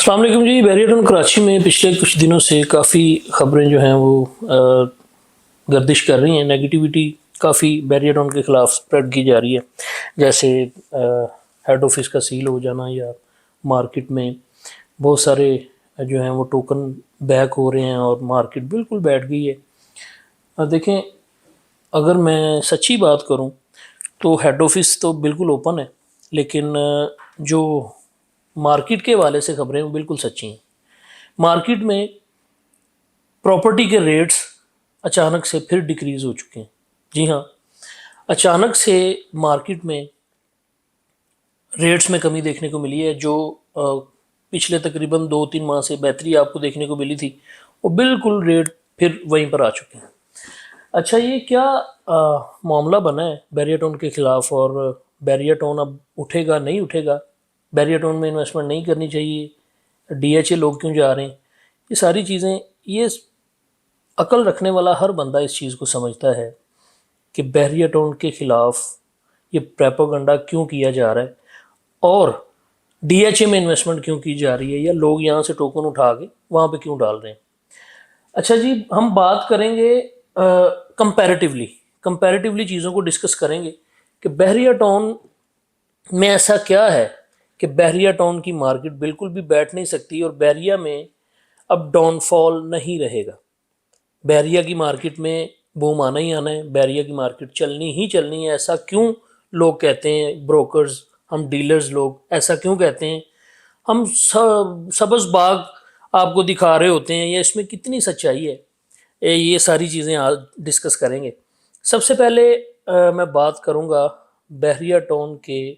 अस्सलाम वालेकुम जी। बैरियटन कराची में पिछले कुछ दिनों से काफ़ी ख़बरें जो हैं वो गर्दिश कर रही हैं। नेगेटिविटी काफ़ी बैरियटन के ख़िलाफ़ स्प्रेड की जा रही है। जैसे हेड ऑफिस का सील हो जाना, या मार्केट में बहुत सारे जो हैं वो टोकन बैक हो रहे हैं और मार्केट बिल्कुल बैठ गई है। देखें, अगर मैं सच्ची बात करूं तो हेड ऑफिस तो बिल्कुल ओपन है, लेकिन जो मार्केट के हवाले से खबरें वो बिल्कुल सच्ची हैं। मार्केट में प्रॉपर्टी के रेट्स अचानक से फिर डिक्रीज़ हो चुके हैं। जी हाँ, अचानक से मार्केट में रेट्स में कमी देखने को मिली है। जो पिछले तकरीबन 2-3 माह से बेहतरी आपको देखने को मिली थी, वो बिल्कुल रेट फिर वहीं पर आ चुके हैं। अच्छा, ये क्या मामला बना है बैरियटोन के ख़िलाफ़, और बैरियटोन अब उठेगा नहीं उठेगा, बैरियटोन में इन्वेस्टमेंट नहीं करनी चाहिए, डीएचए लोग क्यों जा रहे हैं, ये सारी चीज़ें, ये अकल रखने वाला हर बंदा इस चीज़ को समझता है कि बैरियटोन के ख़िलाफ़ ये प्रोपेगेंडा क्यों किया जा रहा है, और डीएचए में इन्वेस्टमेंट क्यों की जा रही है, या लोग यहाँ से टोकन उठा के वहाँ पे क्यों डाल रहे हैं। अच्छा जी, हम बात करेंगे कंपैरेटिवली कंपैरेटिवली चीज़ों को डिस्कस करेंगे कि बहरिया टाउन में ऐसा क्या है कि बहरिया टाउन की मार्केट बिल्कुल भी बैठ नहीं सकती, और बहरिया में अब डाउनफॉल नहीं रहेगा। बहरिया की मार्केट में बूम आना ही आना है, बहरिया की मार्केट चलनी ही चलनी है। ऐसा क्यों लोग कहते हैं, ब्रोकर्स, हम डीलर्स लोग ऐसा क्यों कहते हैं, हम सबज बाग आपको दिखा रहे होते हैं, या इसमें कितनी सच्चाई है, ये सारी चीज़ें आज डिस्कस करेंगे। सबसे पहले मैं बात करूंगा बहरिया टाउन के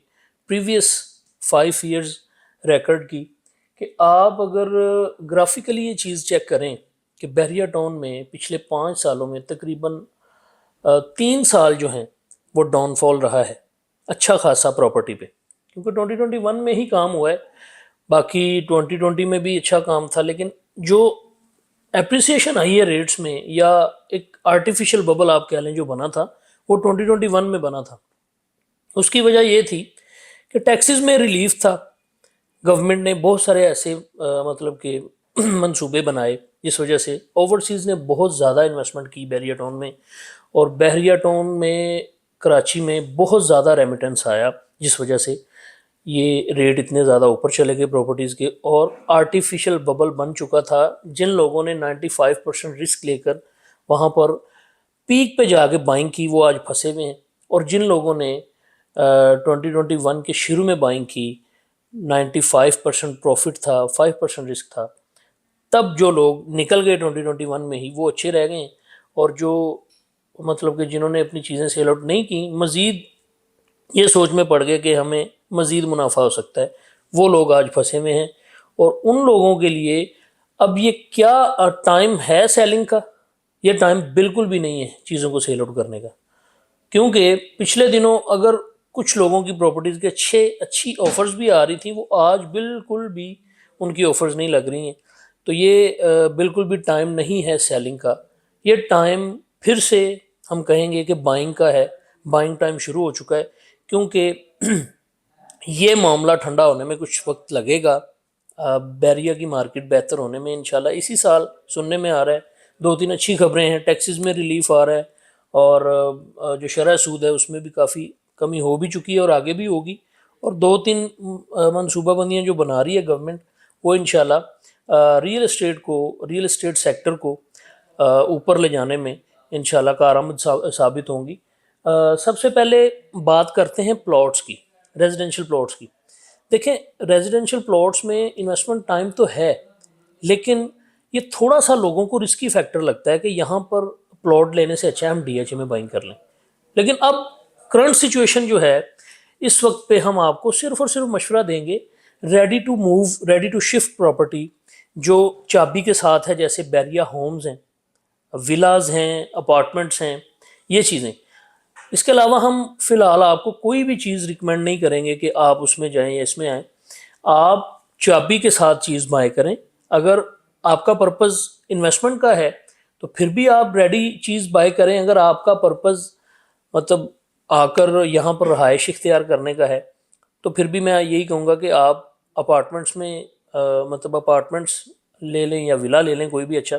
प्रीवियस 5 इयर्स रिकॉर्ड की, कि आप अगर ग्राफिकली ये चीज़ चेक करें कि बहरिया टाउन में पिछले 5 सालों में तकरीबन 3 साल जो हैं वो डाउनफॉल रहा है अच्छा खासा प्रॉपर्टी पे, क्योंकि 2021 में ही काम हुआ है। बाकी 2020 में भी अच्छा काम था, लेकिन जो एप्रिसिएशन आई है रेट्स में, या एक आर्टिफिशियल बबल आप कह लें जो बना था, वो 2021 में बना था। उसकी वजह ये थी कि टैक्सेस में रिलीफ था। गवर्नमेंट ने बहुत सारे ऐसे मतलब कि मंसूबे बनाए, जिस वजह से ओवरसीज़ ने बहुत ज़्यादा इन्वेस्टमेंट की बहरिया टाउन में, और बहरिया टाउन में कराची में बहुत ज़्यादा रेमिटेंस आया, जिस वजह से ये रेट इतने ज़्यादा ऊपर चले गए प्रॉपर्टीज़ के, और आर्टिफिशियल बबल बन चुका था। जिन लोगों ने 95% रिस्क लेकर वहाँ पर पीक पे जाके बाइंग की, वो आज फंसे हुए हैं। और जिन लोगों ने 2021 के शुरू में बाइंग की, 95% प्रॉफिट था, 5% रिस्क था, तब जो लोग निकल गए 2021 में ही, वो अच्छे रह गए। और जो मतलब कि जिन्होंने अपनी चीज़ें सेल आउट नहीं की, मज़ीद ये सोच में पड़ गए कि हमें मज़ीद मुनाफा हो सकता है, वो लोग आज फंसे हुए हैं। और उन लोगों के लिए अब ये क्या टाइम है सेलिंग का, ये टाइम बिल्कुल भी नहीं है चीज़ों को सेल आउट करने का। क्योंकि पिछले दिनों अगर कुछ लोगों की प्रॉपर्टीज़ के अच्छी ऑफर्स भी आ रही थी, वो आज बिल्कुल भी उनकी ऑफर्स नहीं लग रही हैं। तो ये बिल्कुल भी टाइम नहीं है सेलिंग का, ये टाइम फिर से हम कहेंगे कि बाइंग का है। बाइंग टाइम शुरू हो चुका है, क्योंकि ये मामला ठंडा होने में कुछ वक्त लगेगा। बैरिया की मार्केट बेहतर होने में इंशाल्लाह इसी साल सुनने में आ रहा है। 2-3 अच्छी खबरें हैं, टैक्सेस में रिलीफ आ रहा है, और जो शरह सूद है उसमें भी काफ़ी कमी हो भी चुकी है और आगे भी होगी। और 2-3 मनसूबाबंदियाँ जो बना रही है गवर्नमेंट, वो इंशाल्लाह रियल एस्टेट सेक्टर को ऊपर ले जाने में इंशाल्लाह कारआमद साबित होंगी। सबसे पहले बात करते हैं प्लॉट्स की, रेजिडेंशियल प्लॉट्स की। देखें, रेजिडेंशियल प्लॉट्स में इन्वेस्टमेंट टाइम तो है, लेकिन ये थोड़ा सा लोगों को रिस्की फैक्टर लगता है कि यहाँ पर प्लॉट लेने से अच्छा है हम डीएचए में बाइंग कर लें। लेकिन अब करंट सिचुएशन जो है, इस वक्त पे हम आपको सिर्फ और सिर्फ मशवरा देंगे ready to move, ready to shift property जो चाबी के साथ है, जैसे बैरिया होम्स हैं, विलाज हैं, अपार्टमेंट्स हैं, ये चीज़ें। इसके अलावा हम फ़िलहाल आपको कोई भी चीज़ रिकमेंड नहीं करेंगे कि आप उसमें जाएं या इसमें आएँ। आप चाबी के साथ चीज़ बाय करें। अगर आपका पर्पज़ इन्वेस्टमेंट का है, तो फिर भी आप रेडी चीज़ बाय करें। अगर आपका पर्पज़ मतलब आकर यहाँ पर रहायश इख्तियार करने का है, तो फिर भी मैं यही कहूँगा कि आप अपार्टमेंट्स में मतलब अपार्टमेंट्स ले लें या विला ले लें कोई भी अच्छा,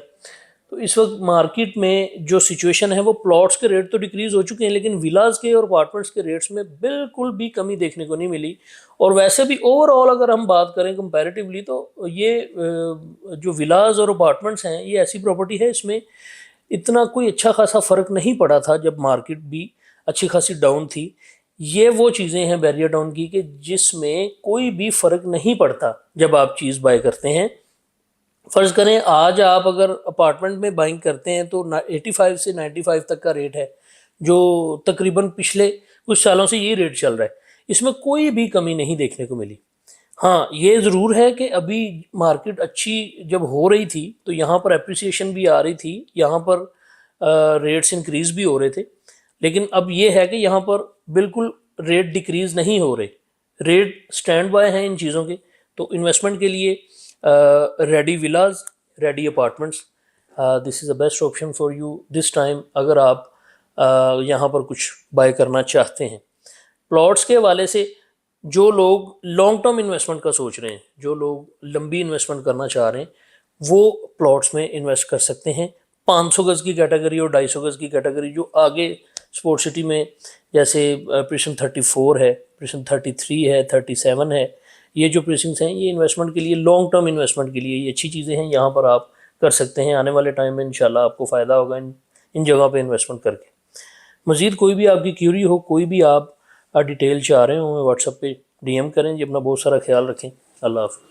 तो इस वक्त मार्केट में जो सिचुएशन है वो प्लॉट्स के रेट तो डिक्रीज़ हो चुके हैं, लेकिन विलास के और अपार्टमेंट्स के रेट्स में बिल्कुल भी कमी देखने को नहीं मिली। और वैसे भी ओवरऑल अगर हम बात करें कंपैरेटिवली, तो ये जो विलास और अपार्टमेंट्स हैं, ये ऐसी प्रॉपर्टी है इसमें इतना कोई अच्छा खासा फ़र्क नहीं पड़ा था जब मार्केट भी अच्छी खासी डाउन थी। ये वो चीज़ें हैं बैरियर डाउन की कि जिसमें कोई भी फ़र्क नहीं पड़ता जब आप चीज़ बाय करते हैं। फ़र्ज़ करें आज आप अगर अपार्टमेंट में बाइंग करते हैं तो 85 से 95 तक का रेट है, जो तकरीबन पिछले कुछ सालों से ये रेट चल रहा है। इसमें कोई भी कमी नहीं देखने को मिली। हाँ, ये ज़रूर है कि अभी मार्केट अच्छी जब हो रही थी तो यहाँ पर एप्रिसिएशन भी आ रही थी, यहाँ पर रेट्स इंक्रीज़ भी हो रहे थे। लेकिन अब ये है कि यहाँ पर बिल्कुल रेट डिक्रीज़ नहीं हो रहे, रेट स्टैंड बाय हैं इन चीज़ों के। तो इन्वेस्टमेंट के लिए ready villas, ready apartments, this is the best option for you this time, अगर आप यहाँ पर कुछ बाय करना चाहते हैं। प्लॉट्स के हवाले से जो लोग लॉन्ग टर्म इन्वेस्टमेंट का सोच रहे हैं, जो लोग लंबी इन्वेस्टमेंट करना चाह रहे हैं, वो प्लॉट्स में इन्वेस्ट कर सकते हैं। 500 गज़ की कैटेगरी और 250 गज़ की कैटेगरी जो आगे स्पोर्ट सिटी में, जैसे प्रिज्म 34 है, प्रिज्म 33 है, 37 है, ये जो प्रेसिंग्स हैं ये इन्वेस्टमेंट के लिए, लॉन्ग टर्म इन्वेस्टमेंट के लिए ये अच्छी चीज़ें हैं। यहाँ पर आप कर सकते हैं। आने वाले टाइम में इंशाल्लाह आपको फ़ायदा होगा इन जगह पे इन्वेस्टमेंट करके। मज़ीद कोई भी आपकी क्यूरी हो, कोई भी आप डिटेल चाह रहे हो, हमें व्हाट्सएप पे DM करें जी। अपना बहुत सारा ख्याल रखें। अल्लाह हाफ़िज़।